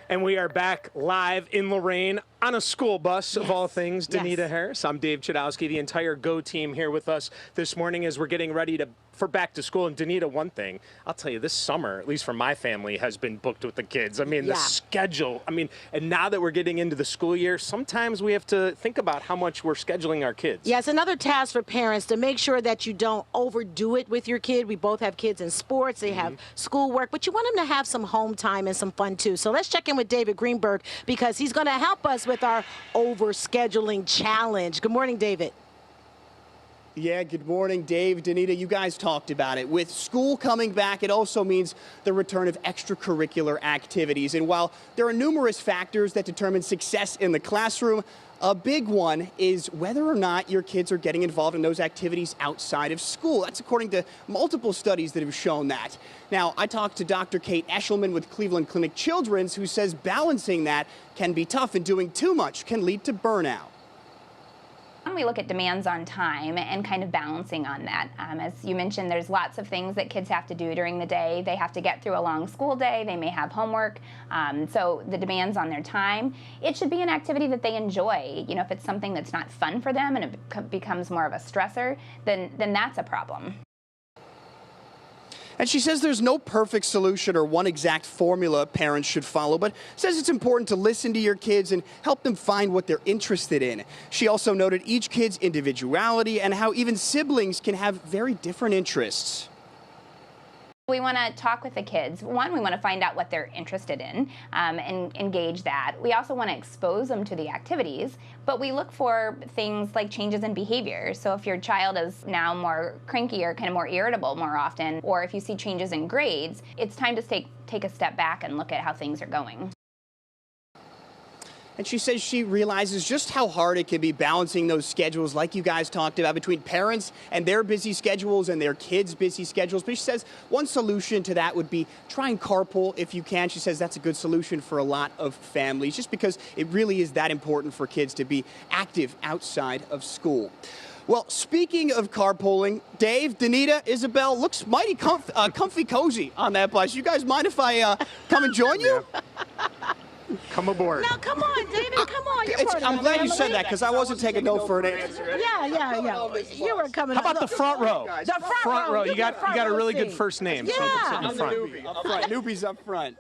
And we are back live in Lorain on a school bus, of all things. Danita Yes. Harris. I'm Dave Chudowski, the entire Go team here with us this morning as we're getting ready for back to school. And Danita, one thing, I'll tell you, this summer, at least for my family, has been booked with the kids. I mean, the schedule. I mean, and now that we're getting into the school year, sometimes we have to think about how much we're scheduling our kids. Yes, another task for parents to make sure that you don't overdo it with your kid. We both have kids in sports, they have schoolwork, but you want them to have some home time and some fun too. So let's check in with David Greenberg because he's going to help us with our overscheduling challenge. Good morning, David. Yeah, good morning, Dave, Danita. You guys talked about it. With school coming back, it also means the return of extracurricular activities. And while there are numerous factors that determine success in the classroom, a big one is whether or not your kids are getting involved in those activities outside of school. That's according to multiple studies that have shown that. Now, I talked to Dr. Kate Eshleman with Cleveland Clinic Children's, who says balancing that can be tough and doing too much can lead to burnout. We look at demands on time and kind of balancing on that. As you mentioned, there's lots of things that kids have to do during the day. They have to get through a long school day. They may have homework. So the demands on their time, it should be an activity that they enjoy. You know, if it's something that's not fun for them and it becomes more of a stressor, then that's a problem. And she says there's no perfect solution or one exact formula parents should follow, but says it's important to listen to your kids and help them find what they're interested in. She also noted each kid's individuality and how even siblings can have very different interests. We want to talk with the kids. One, we want to find out what they're interested in and engage that. We also want to expose them to the activities, but we look for things like changes in behavior. So if your child is now more cranky or kind of more irritable more often, or if you see changes in grades, it's time to take a step back and look at how things are going. And she says she realizes just how hard it can be balancing those schedules like you guys talked about between parents and their busy schedules and their kids' busy schedules. But she says one solution to that would be try and carpool if you can. She says that's a good solution for a lot of families just because it really is that important for kids to be active outside of school. Well, speaking of carpooling, Dave, Danita, Isabel, looks mighty comfy cozy on that bus. You guys mind if I come and join you? Come aboard. Now, come on, David, come on. You're part of I'm the glad you family. said that because I wasn't taking no for an answer. Yeah. You were coming. How about the front row? The front row. You got a really good first name. Yeah. So sit in I'm the front. newbie up front. Newbies up front.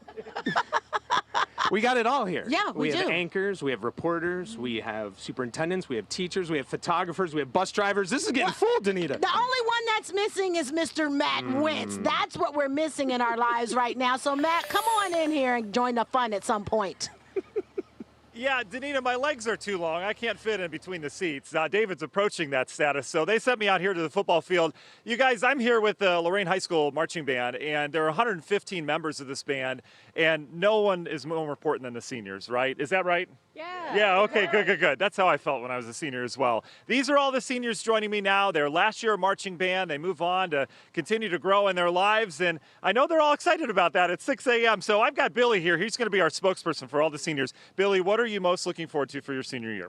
We got it all here. Yeah, we have do. anchors, we have reporters, we have superintendents, we have teachers, we have photographers, we have bus drivers. This is getting full, Danita. The only one that's missing is Mr. Matt Wentz. That's what we're missing in our lives right now. So, Matt, come on in here and join the fun at some point. Yeah, Danita, my legs are too long. I can't fit in between the seats. David's approaching that status, so they sent me out here to the football field. You guys, I'm here with the Lorain High School Marching Band, and there are 115 members of this band, and no one is more important than the seniors, right? Is that right? Yeah, okay, good. That's how I felt when I was a senior as well. These are all the seniors joining me now. They're last year marching band. They move on to continue to grow in their lives, and I know they're all excited about that at 6 a.m. So I've got Billy here. He's going to be our spokesperson for all the seniors. Billy, what are you most looking forward to for your senior year?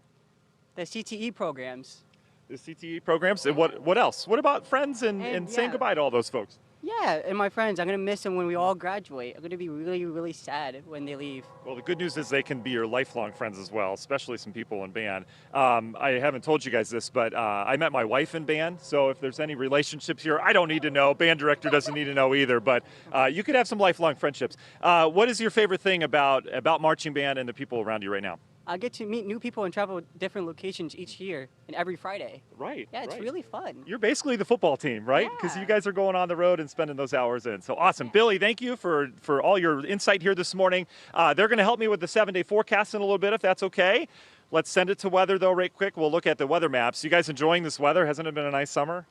The CTE programs. The CTE programs, and what else? What about friends and saying goodbye to all those folks? Yeah, and my friends. I'm going to miss them when we all graduate. I'm going to be really, really sad when they leave. Well, the good news is they can be your lifelong friends as well, especially some people in band. I haven't told you guys this, but I met my wife in band, so if there's any relationships here, I don't need to know. Band director doesn't need to know either, but you could have some lifelong friendships. What is your favorite thing about marching band and the people around you right now? I get to meet new people and travel different locations each year and every Friday. Right. Yeah, it's really fun. You're basically the football team, right? Because you guys are going on the road and spending those hours in. So awesome. Billy, thank you for all your insight here this morning. They're going to help me with the 7-day forecast in a little bit, if that's okay. Let's send it to weather, though, right quick. We'll look at the weather maps. You guys enjoying this weather? Hasn't it been a nice summer?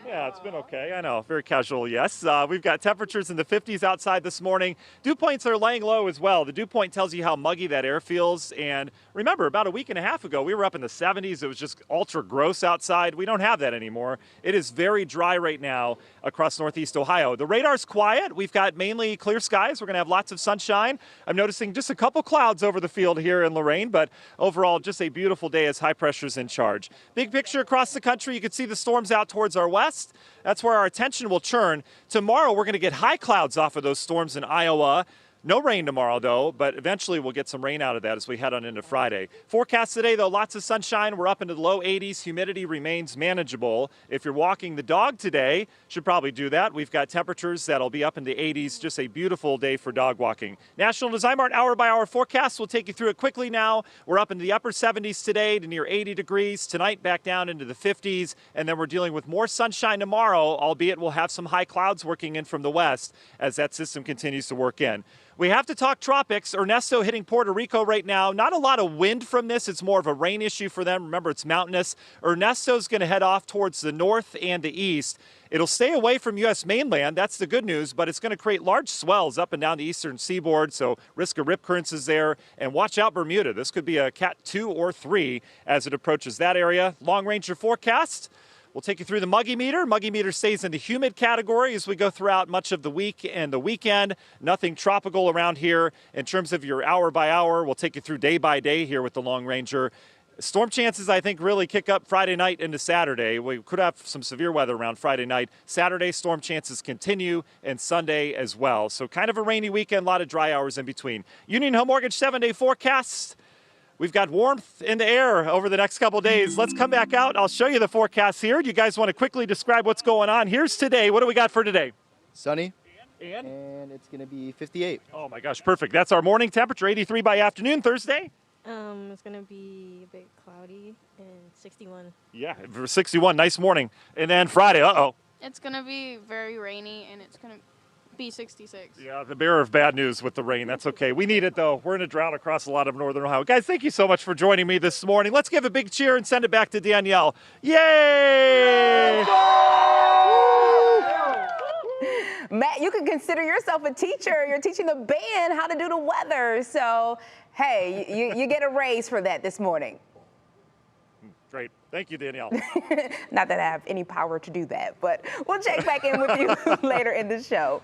Yeah, it's been okay. I know, very casual, yes. We've got temperatures in the 50s outside this morning. Dew points are laying low as well. The dew point tells you how muggy that air feels. And remember, about a week and a half ago, we were up in the 70s. It was just ultra gross outside. We don't have that anymore. It is very dry right now across Northeast Ohio. The radar's quiet. We've got mainly clear skies. We're going to have lots of sunshine. I'm noticing just a couple clouds over the field here in Lorain, but overall, just a beautiful day as high pressure's in charge. Big picture across the country, you can see the storms out towards our west. That's where our attention will turn. Tomorrow, we're going to get high clouds off of those storms in Iowa. No rain tomorrow, though, but eventually we'll get some rain out of that as we head on into Friday. Forecast today, though, lots of sunshine. We're up into the low 80s. Humidity remains manageable. If you're walking the dog today, should probably do that. We've got temperatures that'll be up in the 80s. Just a beautiful day for dog walking. National Design Mart hour-by-hour forecast. We'll take you through it quickly now. We're up into the upper 70s today to near 80 degrees. Tonight, back down into the 50s. And then we're dealing with more sunshine tomorrow, albeit we'll have some high clouds working in from the west as that system continues to work in. We have to talk tropics. Ernesto hitting Puerto Rico right now. Not a lot of wind from this. It's more of a rain issue for them. Remember, it's mountainous. Ernesto's going to head off towards the north and the east. It'll stay away from U.S. mainland. That's the good news, but it's going to create large swells up and down the eastern seaboard, so risk of rip currents is there. And watch out Bermuda. This could be a Cat 2 or 3 as it approaches that area. Long Ranger forecast. We'll take you through the Muggy Meter. Muggy Meter stays in the humid category as we go throughout much of the week and the weekend. Nothing tropical around here. In terms of your hour by hour, we'll take you through day by day here with the Long Ranger. Storm chances, I think, really kick up Friday night into Saturday. We could have some severe weather around Friday night. Saturday, storm chances continue, and Sunday as well. So kind of a rainy weekend, a lot of dry hours in between. Union Home Mortgage 7-day forecast. We've got warmth in the air over the next couple days. Let's come back out. I'll show you the forecast here. Do you guys want to quickly describe what's going on? Here's today. What do we got for today? Sunny. And it's going to be 58. Oh, my gosh, perfect. That's our morning temperature, 83 by afternoon. Thursday? It's going to be a bit cloudy and 61. Yeah, 61. Nice morning. And then Friday, uh-oh. It's going to be very rainy, and it's going to be 66. Yeah, the bearer of bad news with the rain. That's okay. We need it, though. We're in a drought across a lot of northern Ohio. Guys, thank you so much for joining me this morning. Let's give a big cheer and send it back to Danielle. Yay! Matt, you can consider yourself a teacher. You're teaching the band how to do the weather. So, hey, you get a raise for that this morning. Great. Thank you, Danielle. Not that I have any power to do that, but we'll check back in with you later in the show.